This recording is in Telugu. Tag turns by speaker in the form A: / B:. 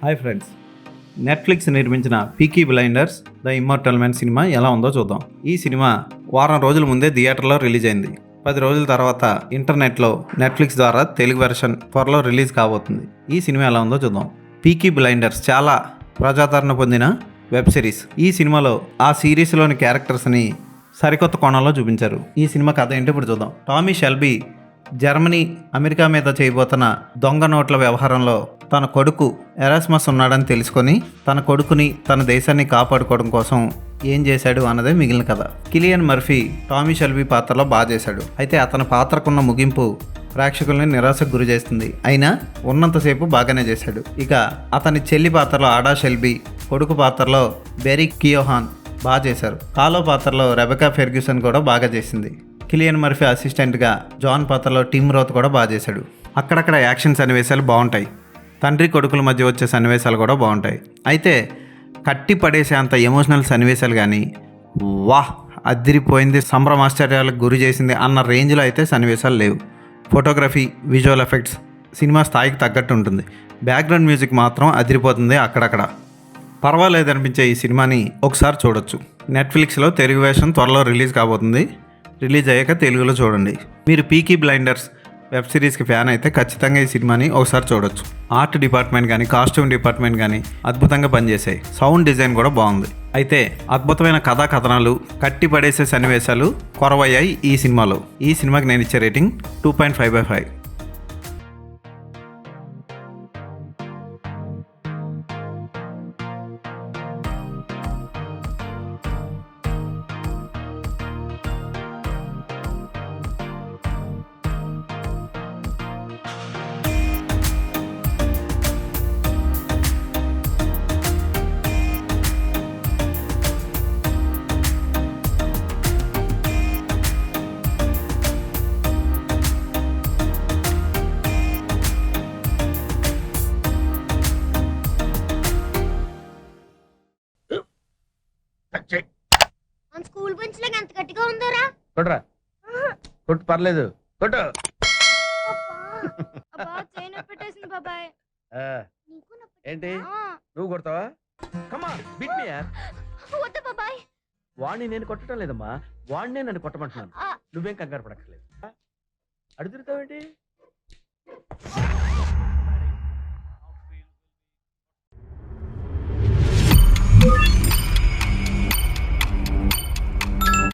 A: హాయ్ ఫ్రెండ్స్, నెట్ఫ్లిక్స్ నిర్మించిన peaky blinders the immortal man cinema ఎలా ఉందో చూద్దాం. ఈ సినిమా వారం రోజుల ముందే థియేటర్లో రిలీజ్ అయింది. 10 రోజుల తర్వాత ఇంటర్నెట్లో నెట్ఫ్లిక్స్ ద్వారా తెలుగు వెర్షన్ త్వరలో రిలీజ్ కాబోతుంది. ఈ సినిమా ఎలా ఉందో చూద్దాం. పీకీ బ్లైండర్స్ చాలా ప్రజాదరణ పొందిన వెబ్ సిరీస్. ఈ సినిమాలో ఆ సిరీస్లోని క్యారెక్టర్స్ని సరికొత్త కోణంలో చూపించారు. ఈ సినిమా కథ ఏంటో ఇప్పుడు చూద్దాం. టామీ షెల్బీ జర్మనీ అమెరికా మీద చేయబోతున్న దొంగ నోట్ల వ్యవహారంలో తన కొడుకు ఎరాస్మస్ ఉన్నాడని తెలుసుకొని తన కొడుకుని తన దేశాన్ని కాపాడుకోవడం కోసం ఏం చేశాడు అన్నదే మిగిలిన కథ. కిలియన్ మర్ఫీ టామీ షెల్బీ పాత్రలో బాగా చేశాడు. అయితే అతని పాత్రకున్న ముగింపు ప్రేక్షకుల్ని నిరాశకు గురి చేస్తుంది. అయినా ఉన్నంతసేపు బాగానే చేశాడు. ఇక అతని చెల్లి పాత్రలో ఆడా షెల్బీ, కొడుకు పాత్రలో బెరీ కియోహాన్ బాగా చేశారు. కాలో పాత్రలో రెబెకా ఫెర్గ్యూసన్ కూడా బాగా చేసింది. కిలియన్ మర్ఫీ అసిస్టెంట్గా జాన్ పాత్రలో టిమ్ రోత్ కూడా బాగా చేశాడు. అక్కడక్కడ యాక్షన్ సన్నివేశాలు బాగుంటాయి. తండ్రి కొడుకుల మధ్య వచ్చే సన్నివేశాలు కూడా బాగుంటాయి. అయితే కట్టి పడేసే అంత ఎమోషనల్ సన్నివేశాలు కానీ వాహ్ అదిరిపోయింది, సంభ్రమాశ్చర్యాలకు గురి చేసింది అన్న రేంజ్లో అయితే సన్నివేశాలు లేవు. ఫోటోగ్రఫీ, విజువల్ ఎఫెక్ట్స్ సినిమా స్థాయికి తగ్గట్టు ఉంటుంది. బ్యాక్గ్రౌండ్ మ్యూజిక్ మాత్రం అదిరిపోతుంది. అక్కడక్కడ పర్వాలేదనిపించే ఈ సినిమాని ఒకసారి చూడొచ్చు. నెట్ఫ్లిక్స్లో తెలుగు వెర్షన్ త్వరలో రిలీజ్ కాబోతుంది. రిలీజ్ అయ్యాక తెలుగులో చూడండి. మీరు పీకీ బ్లైండర్స్ వెబ్ సిరీస్కి ఫ్యాన్ అయితే ఖచ్చితంగా ఈ సినిమాని ఒకసారి చూడొచ్చు. ఆర్ట్ డిపార్ట్మెంట్ కానీ కాస్ట్యూమ్ డిపార్ట్మెంట్ కానీ అద్భుతంగా పనిచేసాయి. సౌండ్ డిజైన్ కూడా బాగుంది. అయితే అద్భుతమైన కథా కథనాలు, కట్టి పడేసే సన్నివేశాలు కొరవయ్యాయి ఈ సినిమాలో. ఈ సినిమాకి నేను ఇచ్చే రేటింగ్ 2.5/5.
B: మన స్కూల్ బెంచ్ లాగా ఎంత గట్టిగా ఉందోరా.
C: కొట్రా, కొట్టు, పర్లేదు, కొట్టు.
B: అబ్బా చైన్ పెట్టేసింది బాబాయ్. నీకు నొప్పి.
C: ఏంటి నువ్వు కొడతావా? కమా బిట్ మీ యార్.
B: వద్దు బాబాయ్.
C: వాణ్ణి నేను కొట్టడం లేదమ్మా, వాణ్ణే నన్ను కొట్టమంటున్నాను. నువ్వేం కంగారు పడక్కర్లేదు. అడుగుతావేంటి?